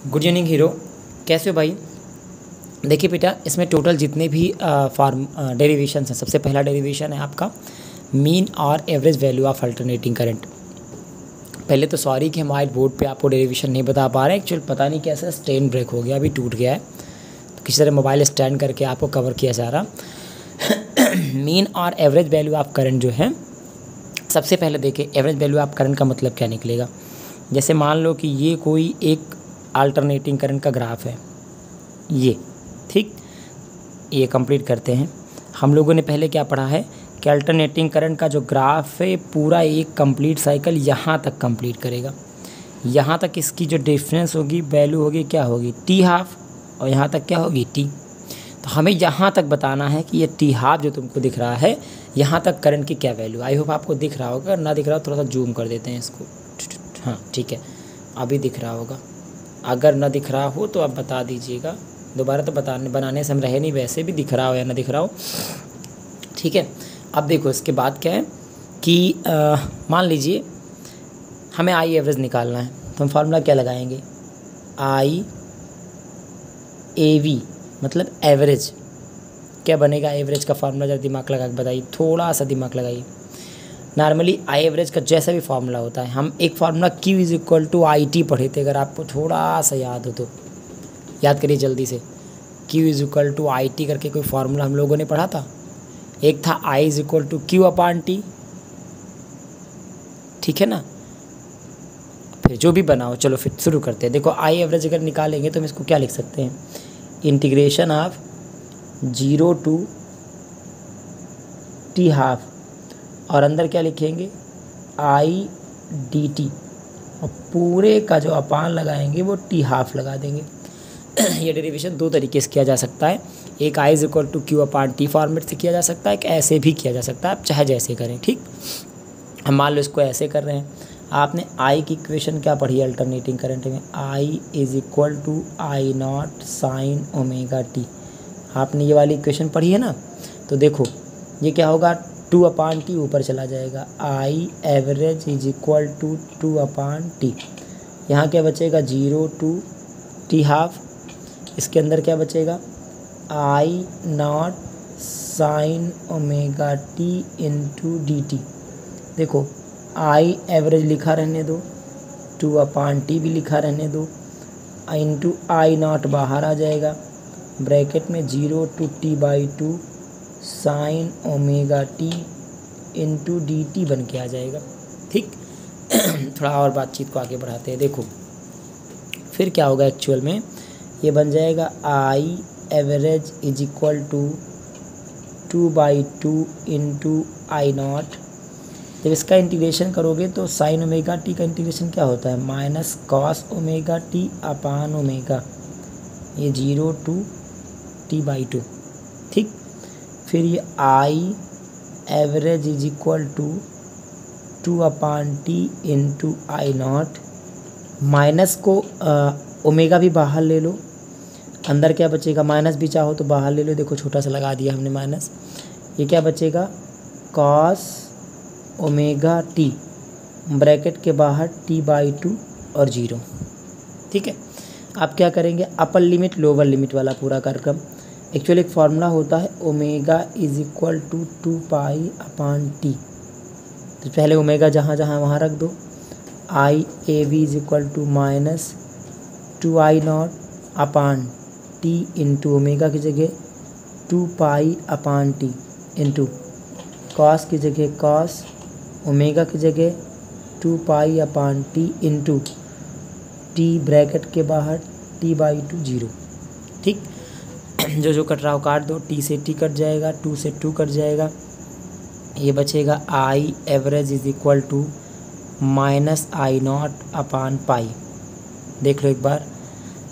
Good evening hero, कैसे हो भाई। देखिए बेटा, इसमें टोटल जितने भी डेरिवेशन हैं, सबसे पहला डेरिवेशन है आपका मीन और average value of alternating current. पहले तो सॉरी कि हम आज बोर्ड पे आपको डेरिवेशन नहीं बता पा रहे हैं, एक्चुअली पता नहीं कैसे स्टैंड ब्रेक हो गया, अभी टूट गया है, तो किसी तरह मोबाइल स्टैंड करके आपको कवर किया जा रहा। मीन और एवरेज वैल्यू ऑफ करंट जो है, सबसे पहले देखिए एवरेज वैल्यू ऑफ करंट का मतलब क्या निकलेगा। जैसे मान लो कि ये कोई एक अल्टरनेटिंग करंट का ग्राफ है, ये ठीक, ये कंप्लीट करते हैं। हम लोगों ने पहले क्या पढ़ा है कि अल्टरनेटिंग करंट का जो ग्राफ है पूरा एक कंप्लीट साइकिल यहाँ तक कंप्लीट करेगा। यहाँ तक इसकी जो डिफरेंस होगी वैल्यू होगी क्या होगी, टी हाफ, और यहाँ तक क्या होगी टी। तो हमें यहाँ तक बताना है कि ये टी हाफ जो तुमको दिख रहा है, यहाँ तक करंट की क्या वैल्यू। आई होप आपको दिख रहा होगा, ना दिख रहा हो थोड़ा सा जूम कर देते हैं इसको। हाँ ठीक है, अभी दिख रहा होगा। अगर ना दिख रहा हो तो आप बता दीजिएगा, दोबारा तो बनाने से हम रहे नहीं, वैसे भी दिख रहा हो या ना दिख रहा हो, ठीक है। अब देखो इसके बाद क्या है कि मान लीजिए हमें आई एवरेज निकालना है, तो हम फार्मूला क्या लगाएंगे, आई ए वी मतलब एवरेज। क्या बनेगा एवरेज का फार्मूला, जरा दिमाग लगा के बताइए, थोड़ा सा दिमाग लगाइए। नॉर्मली आई एवरेज का जैसा भी फार्मूला होता है, हम एक formula Q is equal to I T पढ़े थे, अगर आपको थोड़ा सा याद हो तो याद करिए जल्दी से। Q is equal to I T करके कोई फार्मूला हम लोगों ने पढ़ा था। एक था I is equal to Q upon T, ठीक है ना। फिर जो भी बनाओ, चलो फिर शुरू करते हैं। देखो आई एवरेज अगर निकालेंगे तो हम इसको क्या लिख सकते हैं, integration of 0 to T half, और अंदर क्या लिखेंगे आई डी टी, और पूरे का जो अपान लगाएंगे वो टी हाफ लगा देंगे। ये डेरिवेशन दो तरीके से किया जा सकता है, एक I is equal to Q upon T format से किया जा सकता है, एक ऐसे भी किया जा सकता है, आप चाहे जैसे करें, ठीक। हम मान लो इसको ऐसे कर रहे हैं। आपने आई की इक्वेशन क्या पढ़ी है अल्टरनेटिंग करंट में, I is equal to I naught sine omega T, आपने ये वाली इक्वेशन पढ़ी है ना। तो देखो ये क्या होगा, 2 अपान टी ऊपर चला जाएगा, I average is equal to 2 upon T. यहाँ क्या बचेगा 0 टू टी हाफ, इसके अंदर क्या बचेगा I naught sine omega T into D T. देखो आई एवरेज लिखा रहने दो, 2 अपान टी भी लिखा रहने दो, इंटू आई नॉट बाहर आ जाएगा, ब्रैकेट में 0 to T by 2 sine omega T into D T बन के आ जाएगा, ठीक। थोड़ा और बातचीत को आगे बढ़ाते हैं। देखो फिर क्या होगा एक्चुअल में, ये बन जाएगा I average is equal to 2/2 into I naught. जब इसका इंटीग्रेशन करोगे तो साइन ओमेगा टी का इंटीग्रेशन क्या होता है, minus cos omega T upon omega, ये 0 टू t/2, ठीक। फिर ये I average is equal to 2 upon T into I naught, minus को ओमेगा भी बाहर ले लो, अंदर क्या बचेगा, माइनस भी चाहो तो बाहर ले लो, देखो छोटा सा लगा दिया हमने माइनस, ये क्या बचेगा कॉस ओमेगा टी, ब्रैकेट के बाहर t/2 और 0, ठीक है। आप क्या करेंगे, अपर लिमिट लोअर लिमिट वाला पूरा कार्यक्रम। एक्चुअली एक फार्मूला होता है omega is equal to 2 pi upon T, तो पहले ओमेगा जहाँ जहाँ वहाँ रख दो, I A V is equal to minus 2 I naught upon T into omega की जगह 2 pi upon T into cos की जगह कॉस, ओमेगा की जगह 2 pi upon T into T bracket के बाहर t/2 0, ठीक। जो कट रहा हो काट दो, टी से टी कट जाएगा, 2 से 2 कट जाएगा, ये बचेगा I average is equal to minus I naught upon pi. देख लो एक बार,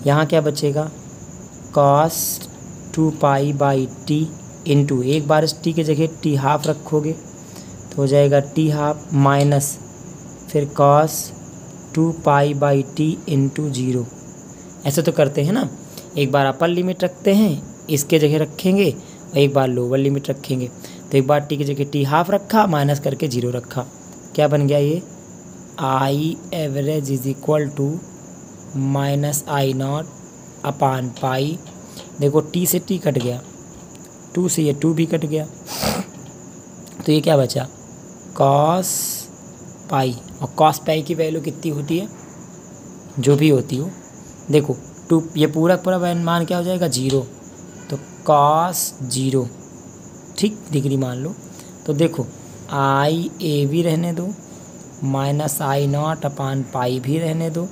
यहाँ क्या बचेगा cos 2 pi by T into, एक बार इस टी की जगह टी हाफ रखोगे तो हो जाएगा टी हाफ, माइनस फिर cos 2 pi by T into 0। ऐसे तो करते हैं ना, एक बार अपर लिमिट रखते हैं इसके जगह रखेंगे, और एक बार लोअर लिमिट रखेंगे, तो एक बार टी की जगह टी हाफ रखा, माइनस करके 0 रखा, क्या बन गया ये I average is equal to minus I naught upon pi. देखो टी से टी कट गया, 2 से ये 2 भी कट गया, तो ये क्या बचा, कॉस पाई। और कॉस पाई की वैल्यू कितनी होती है, जो भी होती हो, देखो 2, ये पूरा पूरा मान क्या हो जाएगा 0, तो कॉस 0, ठीक, डिग्री मान लो। तो देखो आई ए भी रहने दो, माइनस आई नॉट अपान पाई भी रहने दो।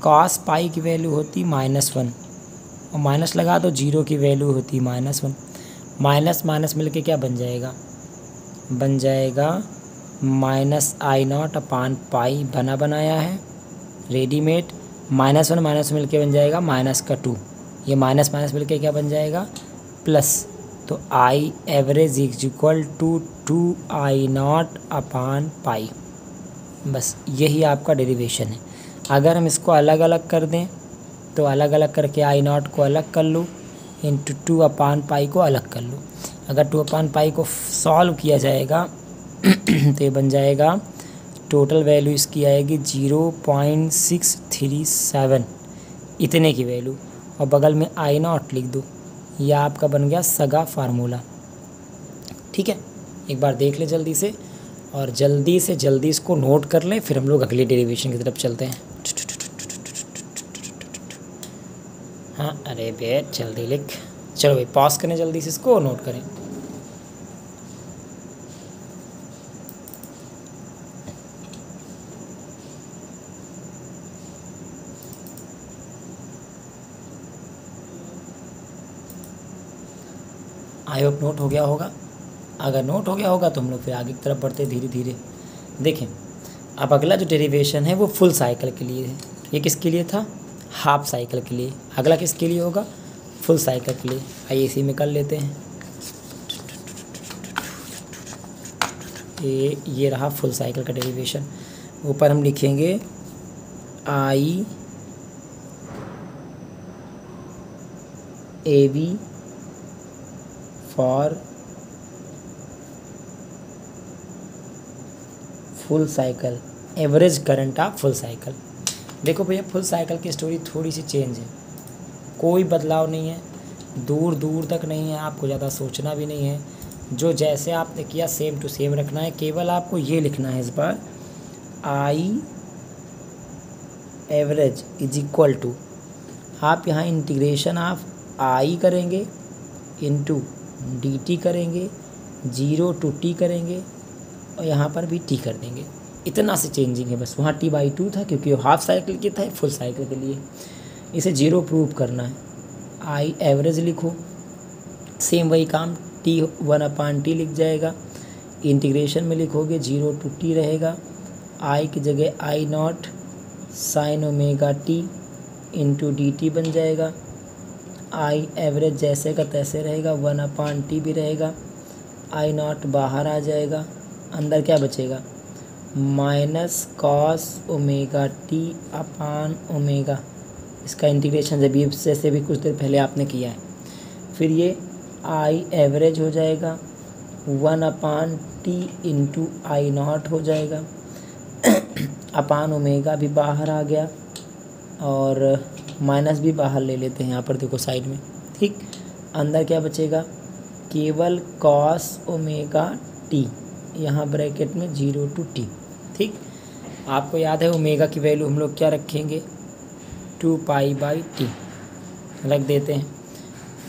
कॉस पाई की वैल्यू होती -1 और माइनस लगा दो, 0 की वैल्यू होती -1। माइनस माइनस मिलके क्या बन जाएगा, बन जाएगा माइनस आई नॉट अपान पाई, बना बनाया है रेडीमेड। -1 माइनस मिलके बन जाएगा -2, ये माइनस माइनस मिलके क्या बन जाएगा, प्लस। तो I average is equal to 2 I naught upon pi. बस यही आपका डेरिवेशन है। अगर हम इसको अलग अलग कर दें तो अलग अलग करके आई नॉट को अलग कर लो, इंटू 2 अपान पाई को अलग कर लो। अगर 2 अपान पाई को सॉल्व किया जाएगा तो ये बन जाएगा, टोटल वैल्यू इसकी आएगी 0.637, इतने की वैल्यू, और बगल में आई नॉट लिख दो। यह आपका बन गया सगा फार्मूला। ठीक है, एक बार देख ले जल्दी से, और जल्दी से जल्दी इसको नोट कर लें, फिर हम लोग अगले डेरिवेशन की तरफ चलते हैं। हाँ अरे बेट जल्दी लिख, चलो भाई पॉज करें, जल्दी से इसको नोट करें। आई होप नोट हो गया होगा। अगर नोट हो गया होगा तो हम लोग फिर आगे की तरफ बढ़ते धीरे धीरे। देखें अब अगला जो डेरिवेशन है वो फुल साइकिल के लिए है। ये किसके लिए था, हाफ साइकिल के लिए। अगला किसके लिए होगा, फुल साइकिल के लिए। आइए इसी में कर लेते हैं। ये रहा फुल साइकिल का डेरिवेशन। ऊपर हम लिखेंगे I A V for full cycle, average current of full cycle. देखो भैया फुल साइकिल की स्टोरी थोड़ी सी चेंज है, कोई बदलाव नहीं है, दूर दूर तक नहीं है, आपको ज़्यादा सोचना भी नहीं है। जो जैसे आपने किया सेम टू सेम रखना है। केवल आपको ये लिखना है इस बार, I average is equal to, आप यहाँ इंटीग्रेशन ऑफ आई करेंगे इंटू डी टी करेंगे, 0 to t करेंगे, और यहाँ पर भी t कर देंगे। इतना से चेंजिंग है बस। वहाँ t/2 था क्योंकि वो हाफ साइकिल की था, फुल साइकिल के लिए इसे 0 प्रूव करना है। आई एवरेज लिखो, सेम वही काम, t1/t लिख जाएगा। इंटीग्रेशन में लिखोगे 0 to t रहेगा, आई की जगह I naught sine omega T into D T बन जाएगा। आई एवरेज जैसे का तैसे रहेगा, 1/t भी रहेगा, आई नॉट बाहर आ जाएगा, अंदर क्या बचेगा, minus cos omega T upon omega. इसका इंटीग्रेशन जब जैसे भी कुछ देर पहले आपने किया है। फिर ये आई एवरेज हो जाएगा 1/t इंटू आई नॉट हो जाएगा, अपान ओमेगा भी बाहर आ गया, और माइनस भी बाहर ले लेते हैं यहाँ पर, देखो साइड में, ठीक। अंदर क्या बचेगा, केवल कॉस ओमेगा टी, यहाँ ब्रैकेट में 0 to t, ठीक। आपको याद है ओमेगा की वैल्यू हम लोग क्या रखेंगे, 2π/t रख देते हैं।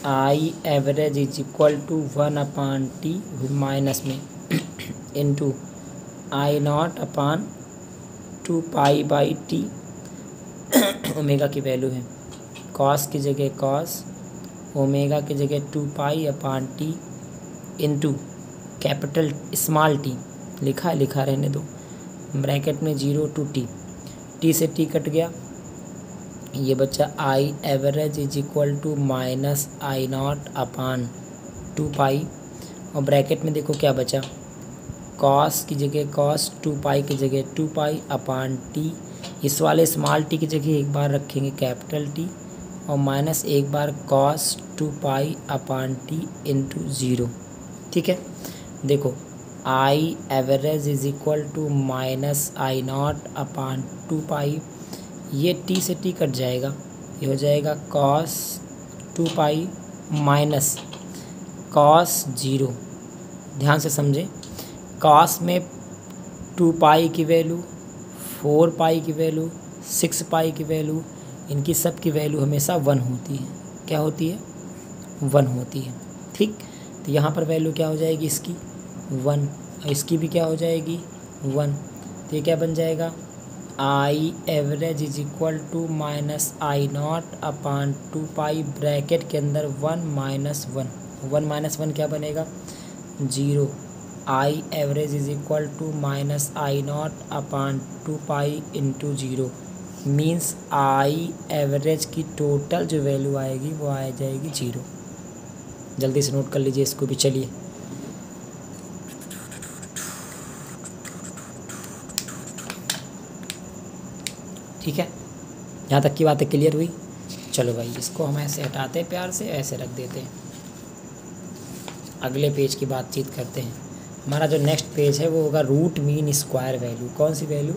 I average is equal to 1/t minus में into I naught upon 2π/t, omega की वैल्यू है, कॉस की जगह कॉस, ओमेगा की जगह 2π/t into capital small T, लिखा रहने दो, ब्रैकेट में 0 to t, टी से टी कट गया, ये बच्चा I average is equal to minus I naught upon 2π, और ब्रैकेट में देखो क्या बचा, कॉस की जगह कॉस, 2π की जगह 2π/t, इस वाले स्मॉल टी की जगह एक बार रखेंगे कैपिटल टी, और माइनस एक बार कॉस 2π/t इंटू 0, ठीक है। देखो I average is equal to minus I naught upon 2π, ये टी से टी कट जाएगा, ये हो जाएगा कॉस 2 पाई माइनस कॉस 0। ध्यान से समझें, कॉस में 2 पाई की वैल्यू, 4 पाई की वैल्यू, 6 पाई की वैल्यू, इनकी सब की वैल्यू हमेशा 1 होती है। क्या होती है? 1 होती है। ठीक, तो यहाँ पर वैल्यू क्या हो जाएगी इसकी? 1, और इसकी भी क्या हो जाएगी? 1। तो ये क्या बन जाएगा? I average is equal to minus I naught upon 2 pi bracket के अंदर 1 माइनस 1। 1 माइनस 1 क्या बनेगा? 0। I average is equal to minus I naught upon 2 pi into 0 means I average की टोटल जो वैल्यू आएगी वो आ जाएगी 0। जल्दी से नोट कर लीजिए इसको भी। चलिए, ठीक है, यहाँ तक की बातें क्लियर हुई। चलो भाई, इसको हम ऐसे हटाते हैं, प्यार से ऐसे रख देते हैं, अगले पेज की बातचीत करते हैं। हमारा जो नेक्स्ट पेज है वो होगा रूट मीन स्क्वायर वैल्यू। कौन सी वैल्यू?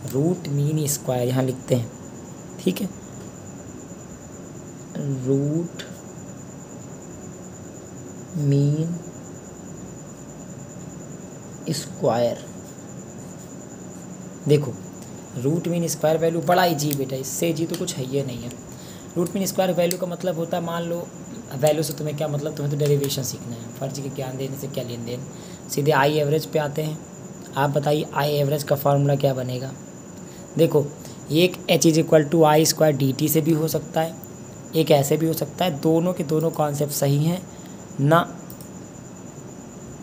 रूट मीन स्क्वायर, यहाँ लिखते हैं, ठीक है, रूट मीन स्क्वायर। देखो, रूट मीन स्क्वायर वैल्यू बड़ा ही जी बेटा, इससे जी तो कुछ है ही नहीं है। रूट मीन स्क्वायर वैल्यू का मतलब होता है, मान लो वैल्यू से तुम्हें क्या मतलब, तुम्हें तो डेरिवेशन सीखना है, फर्ज के ज्ञान देने से क्या लेन देन। सीधे आई एवरेज पे आते हैं। आप बताइए आई एवरेज का फार्मूला क्या बनेगा? देखो, एक H is equal to I square D T से भी हो सकता है, एक ऐसे भी हो सकता है। दोनों के दोनों कॉन्सेप्ट सही हैं ना,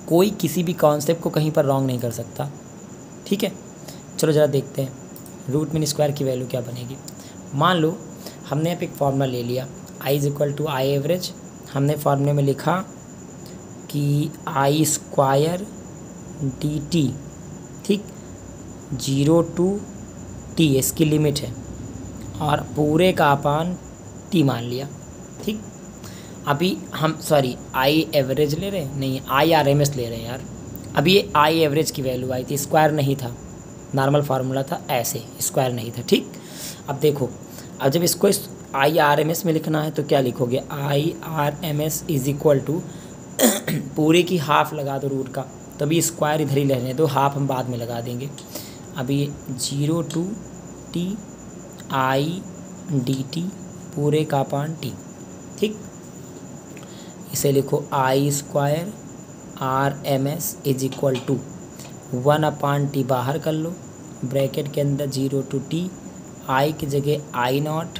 कोई किसी भी कॉन्सेप्ट को कहीं पर रॉन्ग नहीं कर सकता। ठीक है, चलो ज़रा देखते हैं रूट मीन स्क्वायर की वैल्यू क्या बनेगी। मान लो हमने यहाँ पे एक फार्मूला ले लिया, I is equal to I average. हमने फार्मूले में लिखा कि आई स्क्वायर डी टी, ठीक, 0 टू टी इसकी लिमिट है, और पूरे का अपान टी मान लिया। ठीक, अभी हम आई एवरेज ले रहे हैं, नहीं आई आर एम एस ले रहे हैं यार। अभी ये आई एवरेज की वैल्यू आई थी, स्क्वायर नहीं था, नॉर्मल फार्मूला था ऐसे, स्क्वायर नहीं था। ठीक, अब देखो, अब जब इसको आई आर एम एस में लिखना है तो क्या लिखोगे? I R M S is equal to पूरे की हाफ लगा दो रूट का, तो अभी स्क्वायर इधर ही रहने दो, हाफ हम बाद में लगा देंगे। अभी 0 to T I D T पूरे का अपान टी। ठीक, इसे लिखो I square R M S is equal to 1 upon T बाहर कर लो, ब्रैकेट के अंदर 0 टू टी, आई की जगह I naught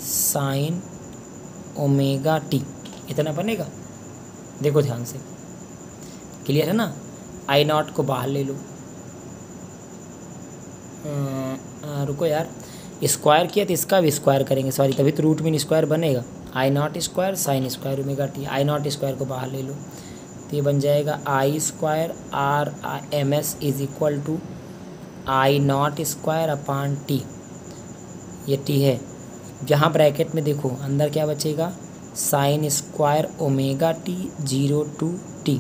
sine omega T, इतना बनेगा। देखो ध्यान से, क्लियर है ना? आई नॉट को बाहर ले लो, रुको यार, स्क्वायर किया तो इसका भी स्क्वायर करेंगे, सॉरी, तभी तो रूट मीन स्क्वायर बनेगा। I naught square sine square omega t, I naught square को बाहर ले लो, तो ये बन जाएगा I square R M S is equal to I naught square upon t. ये टी है, जहाँ ब्रैकेट में देखो अंदर क्या बचेगा? Sine square omega T 0 to t.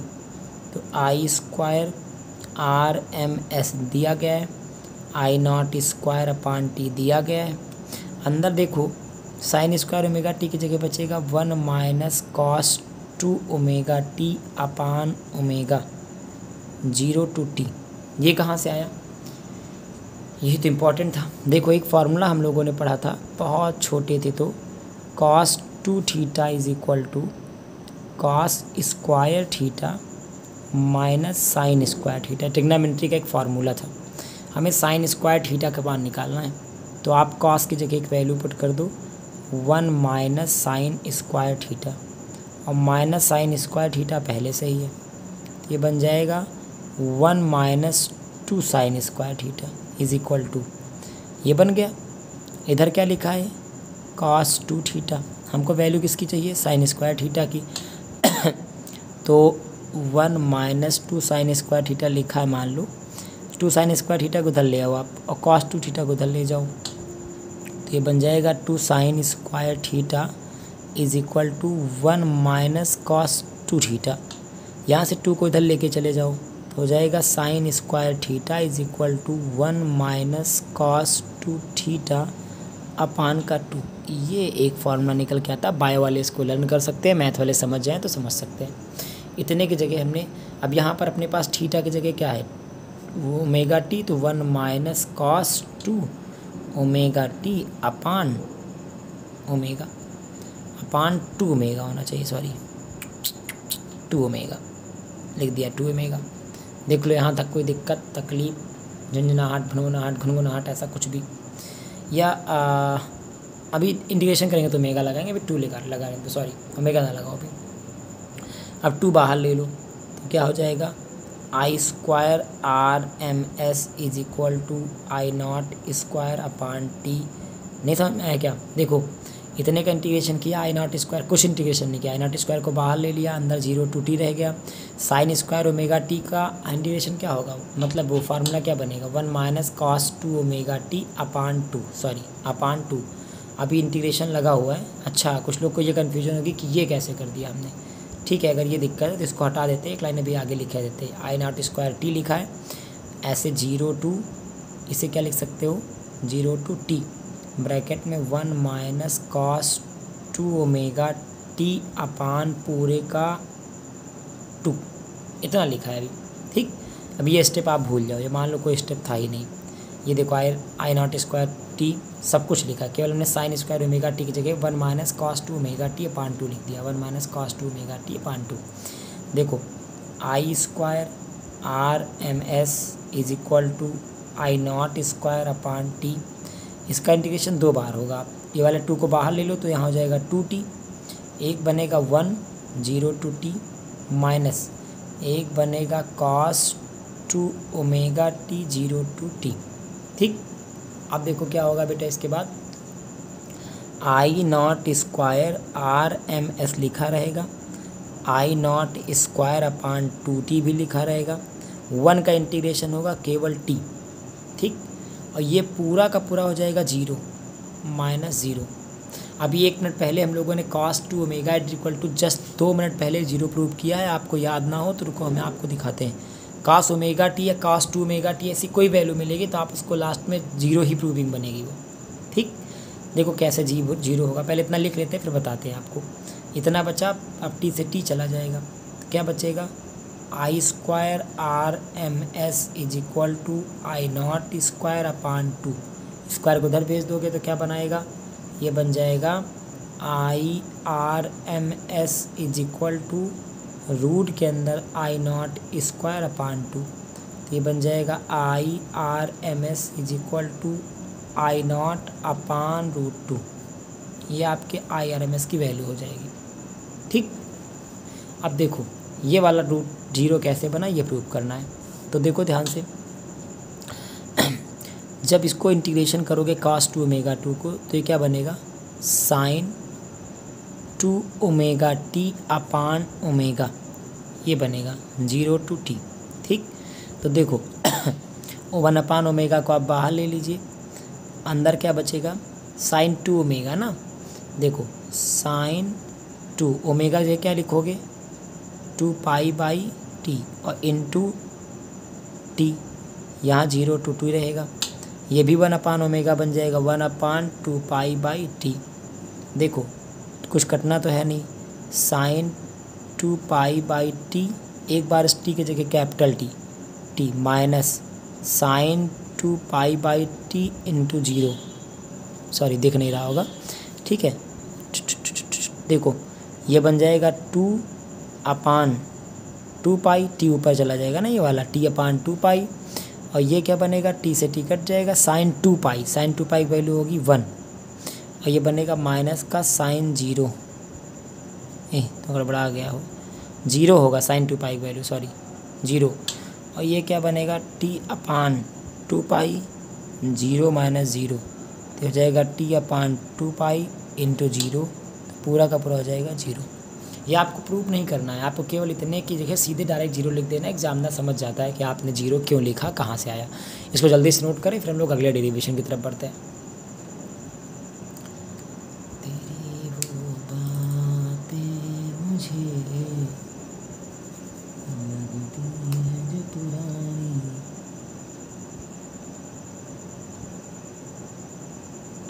तो I square R M S दिया गया है, I naught square upon t दिया गया है। अंदर देखो साइन स्क्वायर ओमेगा टी की जगह बचेगा 1 minus cos 2 omega T upon omega 0 to T. ये कहाँ से आया? यही तो इम्पोर्टेंट था। देखो, एक फार्मूला हम लोगों ने पढ़ा था, बहुत छोटे थे तो, cos 2 theta is equal to cos square theta minus sine square theta. Trigonometry का एक फार्मूला था, हमें साइन स्क्वायर थीटा का मान निकालना है। तो आप कॉस की जगह एक वैल्यू पुट कर दो 1 माइनस साइन स्क्वायर थीटा, और माइनस साइन स्क्वायर थीटा पहले से ही है, ये बन जाएगा 1 minus 2 sine square theta is equal to, ये बन गया। इधर क्या लिखा है? Cos 2 theta. हमको वैल्यू किसकी चाहिए? साइन स्क्वायर थीटा की। तो 1 माइनस 2 साइन स्क्वायर थीटा लिखा है, मान लो 2 साइन स्क्वायर थीटा को उधर ले आओ आप, और कॉस 2 थीटा को उधर ले जाओ, तो ये बन जाएगा 2 sine square theta is equal to 1 minus cos 2 theta. यहाँ से 2 को इधर लेके चले जाओ, तो हो जाएगा sine square theta is equal to 1 minus cos 2 theta. Theta upon का 2, ये एक फार्मूला निकल के आता है। बायो वाले इसको लर्न कर सकते हैं, मैथ वाले समझ जाएँ तो समझ सकते हैं। इतने की जगह हमने अब यहाँ पर अपने पास थीटा की जगह क्या है, वो ओमेगा टी, तो 1 minus cos 2 omega T upon omega upon 2 omega होना चाहिए, सॉरी 2 ओमेगा लिख दिया, 2 ओमेगा। देख लो यहाँ तक कोई दिक्कत, तकलीफ, झंझनाहट, भनभनाहट, घुनघुनाहट, ऐसा कुछ भी, या अभी इंटीग्रेशन करेंगे तो ओमेगा लगाएंगे, अभी 2 लगा रहे हैं तो सॉरी ओमेगा ना लगाओ अभी। अब 2 बाहर ले लो तो क्या हो जाएगा, I square R M S is equal to I naught square upon t. नहीं समझ में आया क्या? देखो इतने का इंटीग्रेशन किया, आई नॉट स्क्वायर, कुछ इंटीग्रेशन नहीं किया, आई नॉट स्क्वायर को बाहर ले लिया, अंदर 0 टू टी रह गया। साइन स्क्वायर ओमेगा टी का इंटीग्रेशन क्या होगा, मतलब वो फार्मूला क्या बनेगा, 1 minus cos 2 omega T upon 2, sorry अपान 2। अभी इंटीग्रेशन लगा हुआ है। अच्छा, कुछ लोग को ये कन्फ्यूजन होगी कि ये कैसे कर दिया हमने। ठीक है, अगर ये दिक्कत है तो इसको हटा देते हैं, एक लाइन अभी आगे लिखा देते हैं, आई नॉट स्क्वायर टी लिखा है ऐसे 0 टू, इसे क्या लिख सकते हो 0 टू टी, ब्रैकेट में 1 minus cos 2 omega T upon पूरे का 2, इतना लिखा है अभी। ठीक, अभी ये स्टेप आप भूल जाओ, ये मान लो कोई स्टेप था ही नहीं। ये देखो आई नॉट स्क्वायर टी सब कुछ लिखा, केवल हमने साइन स्क्वायर ओमेगा टी की जगह 1 minus cos 2 omega T upon 2 लिख दिया, 1 minus cos 2 omega T upon 2। देखो I square R M S is equal to I naught square upon t, इसका इंटीग्रेशन 2 बार होगा। ये वाले 2 को बाहर ले लो तो यहाँ हो जाएगा 2t, एक बनेगा 1 0 टू टी माइनस एक बनेगा cos 2 omega T 0 to t. ठीक, अब देखो क्या होगा बेटा, इसके बाद I naught square R M S लिखा रहेगा, आई नॉट स्क्वायर अपान 2t भी लिखा रहेगा, 1 का इंटीग्रेशन होगा केवल t। ठीक, और ये पूरा का पूरा हो जाएगा 0 माइनस 0। अभी 1 मिनट पहले हम लोगों ने cos 2 omega equal to just 2 minute पहले 0 प्रूव किया है। आपको याद ना हो तो रुको, हमें आपको दिखाते हैं। कॉस ओमेगा टी या कॉस 2 ओमेगा टी ऐसी कोई वैल्यू मिलेगी तो आप उसको लास्ट में 0 ही प्रूविंग बनेगी वो। ठीक, देखो कैसे 0 होगा, पहले इतना लिख लेते हैं फिर बताते हैं आपको। इतना बचा, अब टी से टी चला जाएगा तो क्या बचेगा, I square R M S is equal to I naught square upon 2, square को उधर भेज दोगे तो क्या बनाएगा, ये बन जाएगा I R M S is equal to root के अंदर आई नॉट स्क्वायर अपान 2, तो ये बन जाएगा I R M S is equal to I naught upon root 2। ये आपके आई आर एम एस की वैल्यू हो जाएगी। ठीक, अब देखो ये वाला रूट 0 कैसे बना, ये प्रूव करना है। तो देखो ध्यान से, जब इसको इंटीग्रेशन करोगे cos 2 ओमेगा 2 को तो ये क्या बनेगा, sine 2 omega T upon omega, ये बनेगा 0 टू टी। ठीक, तो देखो 1 अपान ओमेगा को आप बाहर ले लीजिए, अंदर क्या बचेगा, साइन 2 ओमेगा ना। देखो साइन 2 ओमेगा से क्या लिखोगे 2 पाई बाई टी और इनटू टी, यहाँ 0 टू 2 रहेगा, ये भी 1 अपान ओमेगा बन जाएगा 1 अपान 2 पाई बाई टी। देखो कुछ कटना तो है नहीं, साइन 2 पाई बाई टी, एक बार इस टी की जगह capital T minus sine 2 pi by T into 0, sorry दिख नहीं रहा होगा। ठीक है, देखो ये बन जाएगा 2 अपान 2 पाई, टी ऊपर चला जाएगा ना ये वाला, टी अपान 2 पाई, और ये क्या बनेगा, टी से टी कट जाएगा, साइन 2 पाई, साइन 2 पाई की वैल्यू होगी 1, और ये बनेगा माइनस का साइन 0, तो गड़बड़ा गया हो, 0 होगा साइन 2 पाई की वैल्यू, सॉरी 0, और ये क्या बनेगा टी अपान 2 पाई 0 माइनस 0, तो हो जाएगा टी अपान 2 पाई इंटू 0, पूरा का पूरा हो जाएगा 0। ये आपको प्रूफ नहीं करना है, आपको केवल इतने की जगह सीधे डायरेक्ट 0 लिख देना है, एग्जामिनर समझ जाता है कि आपने 0 क्यों लिखा, कहाँ से आया। इसको जल्दी से नोट करें, फिर हम लोग अगले डेरिवेशन की तरफ बढ़ते हैं।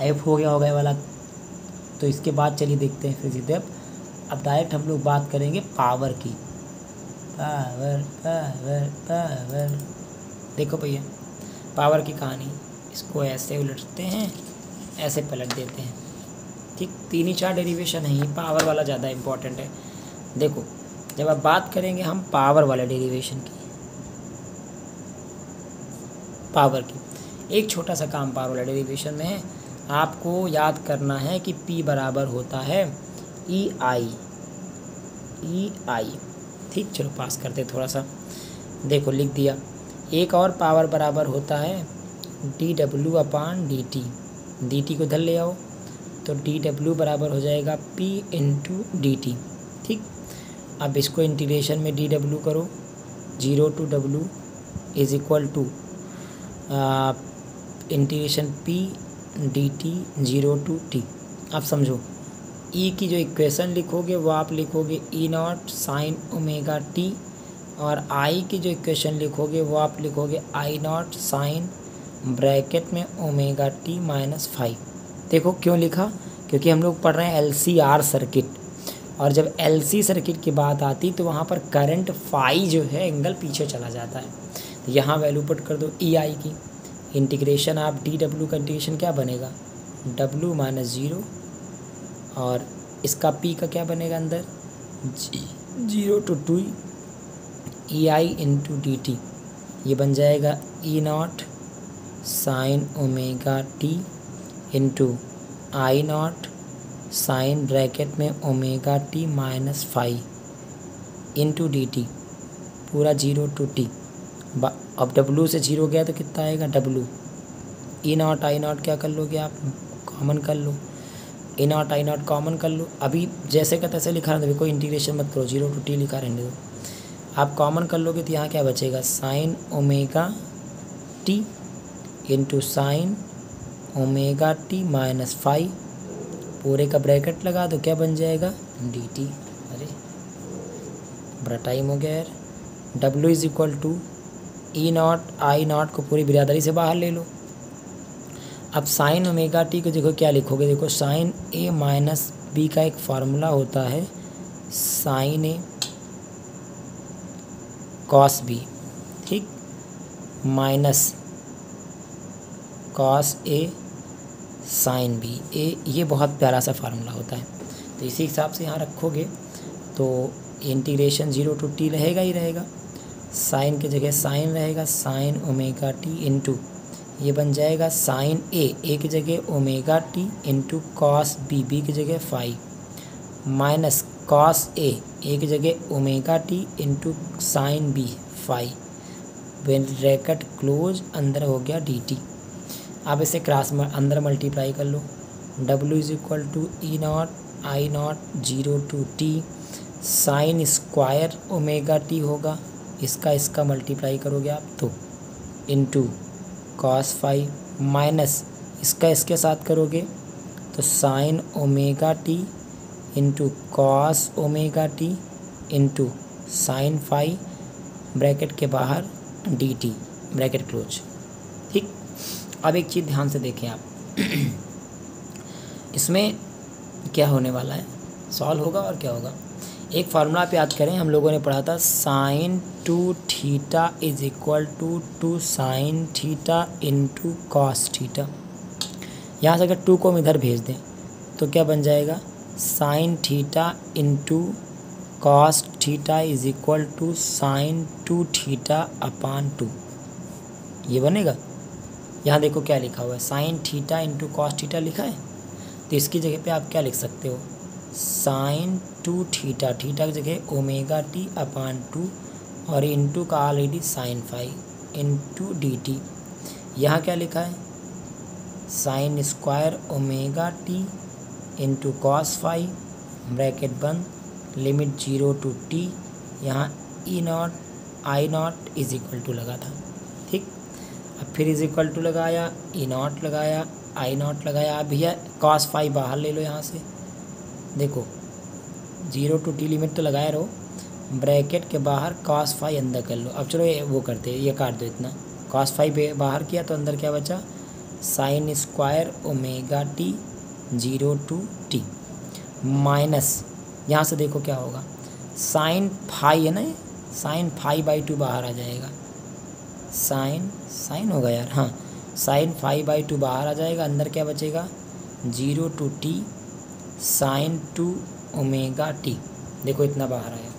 एफ हो गया होगा ये वाला। तो इसके बाद चलिए देखते हैं फिर सीधे अब डायरेक्ट हम लोग बात करेंगे पावर की। पावर पावर पावर, देखो भैया पावर की कहानी, इसको ऐसे उलटते हैं, ऐसे पलट देते हैं, ठीक। 3 ही 4 डेरिवेशन है, ये पावर वाला ज़्यादा इम्पोर्टेंट है। देखो जब आप बात करेंगे हम पावर वाले डेरिवेशन की, पावर की, एक छोटा सा काम पावर वाले डेरिवेशन में है, आपको याद करना है कि P बराबर होता है EI, ठीक। चलो पास करते थोड़ा सा, देखो लिख दिया। एक और पावर बराबर होता है dW/dt, dt को इधर ले आओ तो dW बराबर हो जाएगा P × dt, ठीक। अब इसको इंटीग्रेशन में dW करो, 0 to W is equal to integration P dt 0 to t। अब समझो E की जो इक्वेशन लिखोगे वो आप लिखोगे E0 sin ओमेगा t, और I की जो इक्वेशन लिखोगे वो आप लिखोगे I0 sin ब्रैकेट में ओमेगा t -5। देखो क्यों लिखा, क्योंकि हम लोग पढ़ रहे हैं LCR सर्किट, और जब LC सर्किट की बात आती तो वहाँ पर करंट फाई जो है एंगल पीछे चला जाता है। तो यहाँ वैल्यू पुट कर दो EI की, इंटीग्रेशन आप dW का इंटीग्रेशन क्या बनेगा W - 0, और इसका P का क्या बनेगा अंदर 0 to 2 EI × dt, ये बन जाएगा E0 sin omega t × I0 sin bracket में ओमेगा t -5 × dt, पूरा 0 to t। अब W से 0 गया तो कितना आएगा W, E0 I0 क्या कर लोगे आप, कॉमन कर लो, E0 I0 कॉमन कर लो। अभी जैसे का तैसे लिखा रहने दो, कोई इंटीग्रेशन मत करो, 0 to t लिखा रहने दो। आप कॉमन कर लोगे तो यहाँ क्या बचेगा sin omega t × sin omega t -5, पूरे का ब्रैकेट लगा दो, क्या बन जाएगा dt। अरे बड़ा टाइम हो गया यार। W is equal to E0 I0 को पूरी बिरादरी से बाहर ले लो। अब साइन ओमेगा टी को देखो क्या लिखोगे, देखो साइन A - B का एक फार्मूला होता है साइन A cos B, ठीक, minus cos A sine B, ये बहुत प्यारा सा फार्मूला होता है। तो इसी हिसाब से यहाँ रखोगे तो इंटीग्रेशन 0 to t रहेगा ही रहेगा, साइन की जगह साइन रहेगा, साइन ओमेगा टी इंटू ये बन जाएगा साइन ए की जगह omega T into cos B की जगह 5 माइनस कॉस ए की जगह omega T into sine B 5, bracket close, अंदर हो गया डी टी। अब इसे क्रॉस में अंदर मल्टीप्लाई कर लो, W is equal to E0 I0 0 to t sine square omega T होगा, इसका मल्टीप्लाई करोगे आप तो इंटू कॉस 5 माइनस इसका इसके साथ करोगे तो sine omega T into cos omega T into sign 5 bracket के बाहर डी टी, ब्रैकेट क्लोज, ठीक। अब एक चीज़ ध्यान से देखें आप इसमें क्या होने वाला है, सॉल्व होगा और क्या होगा। एक फार्मूला आप याद करें, हम लोगों ने पढ़ा था sine 2 theta is equal to 2 sine theta into cos theta. यहाँ से अगर 2 को हम इधर भेज दें तो क्या बन जाएगा, sine theta into cos theta is equal to sine 2 theta upon 2, ये बनेगा। यहाँ देखो क्या लिखा हुआ है, sine theta into cos theta लिखा है, तो इसकी जगह पे आप क्या लिख सकते हो, साइन 2 थीटा, थीटा की जगह ओमेगा टी अपान 2 और इंटू का already sine 5 into D T. यहाँ क्या लिखा है, sine square omega T into cos 5 bracket बंद, लिमिट 0 to t, यहाँ E0 I0 is equal to लगा था, ठीक। अब फिर इज इक्वल टू लगाया, E0 लगाया, I0 लगाया। अब भैया कॉस 5 बाहर ले लो यहाँ से, देखो 0 to t लिमिट तो लगाए रहो, ब्रैकेट के बाहर cos 5 अंदर कर लो। अब चलो ये वो करते हैं, ये काट दो इतना, cos 5 बाहर किया तो अंदर क्या बचा, sine square omega T 0 to T minus, यहाँ से देखो क्या होगा, साइन फाई है ना, साइन फाई बाई 2 बाहर आ जाएगा, साइन होगा यार, हाँ साइन फाई बाई 2 बाहर आ जाएगा, अंदर क्या बचेगा 0 to T sine 2 omega T. देखो इतना बाहर आया,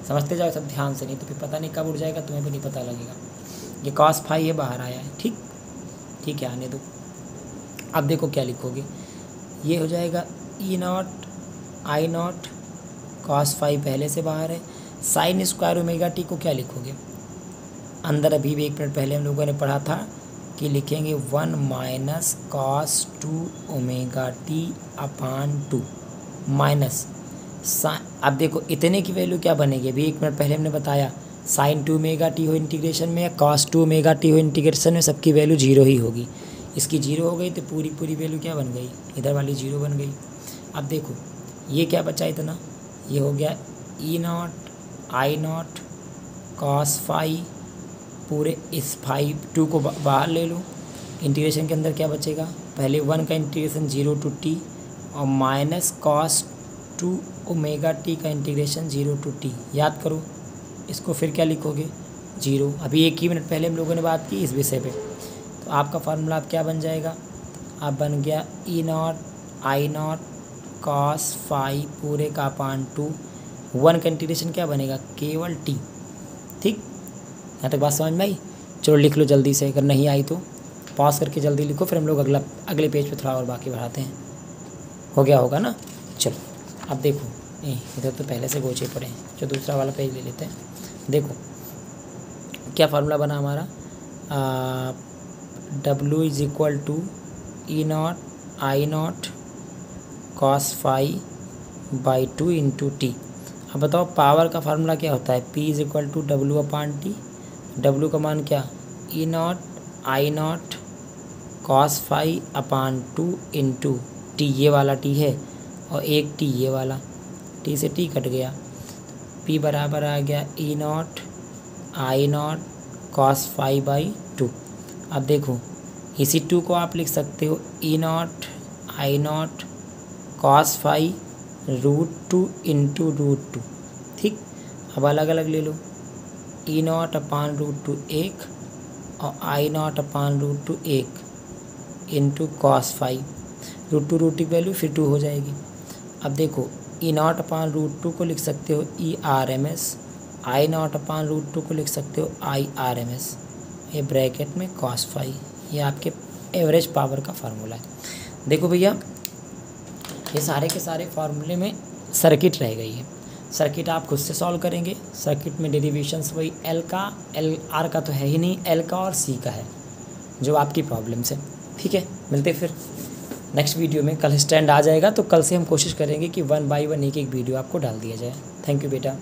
समझते जाओ सब ध्यान से, नहीं तो फिर पता नहीं कब उड़ जाएगा, तुम्हें भी नहीं पता लगेगा। ये कॉस फाई ये बाहर आया है, ठीक है, आने दो। अब देखो क्या लिखोगे, ये हो जाएगा E naught I naught cos phi पहले से बाहर है, साइन स्क्वायर ओमेगा टी को क्या लिखोगे, अंदर अभी भी 1 मिनट पहले हम लोगों ने पढ़ा था कि लिखेंगे 1 minus cos 2 omega T upon 2 minus अब देखो इतने की वैल्यू क्या बनेगी, अभी 1 मिनट पहले हमने बताया साइन 2 ओमेगा टी हो इंटीग्रेशन में या कॉस 2 ओमेगा टी हो इंटीग्रेशन में, सबकी वैल्यू 0 ही होगी। इसकी 0 हो गई तो पूरी वैल्यू क्या बन गई, इधर वाली 0 बन गई। अब देखो ये क्या बचा इतना, ये हो गया E naught I naught cos phi, पूरे इस फाई 2 को बाहर ले लो, इंटीग्रेशन के अंदर क्या बचेगा, पहले 1 का इंटीग्रेशन 0 टू टी और माइनस कॉस 2 ओमेगा टी का इंटीग्रेशन 0 टू टी। याद करो इसको, फिर क्या लिखोगे 0। अभी 1 ही मिनट पहले हम लोगों ने बात की इस विषय पे, तो आपका फार्मूला अब क्या बन जाएगा, अब बन गया E naught I naught cos phi पूरे का अपान 2, 1 का इंटीग्रेशन क्या बनेगा केवल टी। ठीक, यहाँ तक बात समझ में आई। चलो लिख लो जल्दी से, अगर नहीं आई तो पॉज करके जल्दी लिखो, फिर हम लोग अगले पेज पे थोड़ा और बाकी बढ़ाते हैं। हो गया होगा ना। चलो अब देखो, इधर तो पहले से गोचे पड़े हैं, जो दूसरा वाला पेज ले लेते हैं। देखो क्या फार्मूला बना हमारा, W is equal to E naught I naught cos phi by 2 into t. अब बताओ पावर का फार्मूला क्या होता है, P is equal to W upon t. W का मान क्या, E naught I naught cos phi upon 2 into t, ये वाला टी है और एक टी ये वाला, टी से टी कट गया, P बराबर आ गया E naught I naught cos phi by 2। अब देखो इसी 2 को आप लिख सकते हो E naught I naught cos phi √2 into √2। ठीक, अब अलग अलग ले लो, ई नॉट अपान √2 1 और I naught upon √2 1 into cos phi, √2 की वैल्यू फिर 2 हो जाएगी। अब देखो ई नॉट अपान √2 को लिख सकते हो ERMS, आई नॉट अपान √2 को लिख सकते हो IRMS, ये ब्रैकेट में कॉस फाई, ये आपके एवरेज पावर का फार्मूला है। देखो भैया ये सारे के सारे फार्मूले में सर्किट रह गई है, सर्किट आप खुद से सॉल्व करेंगे। सर्किट में डेरिवेशंस वही एल आर का तो है ही नहीं, एल का और सी का है जो आपकी प्रॉब्लम से। ठीक है, मिलते फिर नेक्स्ट वीडियो में। कल स्टैंड आ जाएगा तो कल से हम कोशिश करेंगे कि 1 बाई 1 एक वीडियो आपको डाल दिया जाए। थैंक यू बेटा।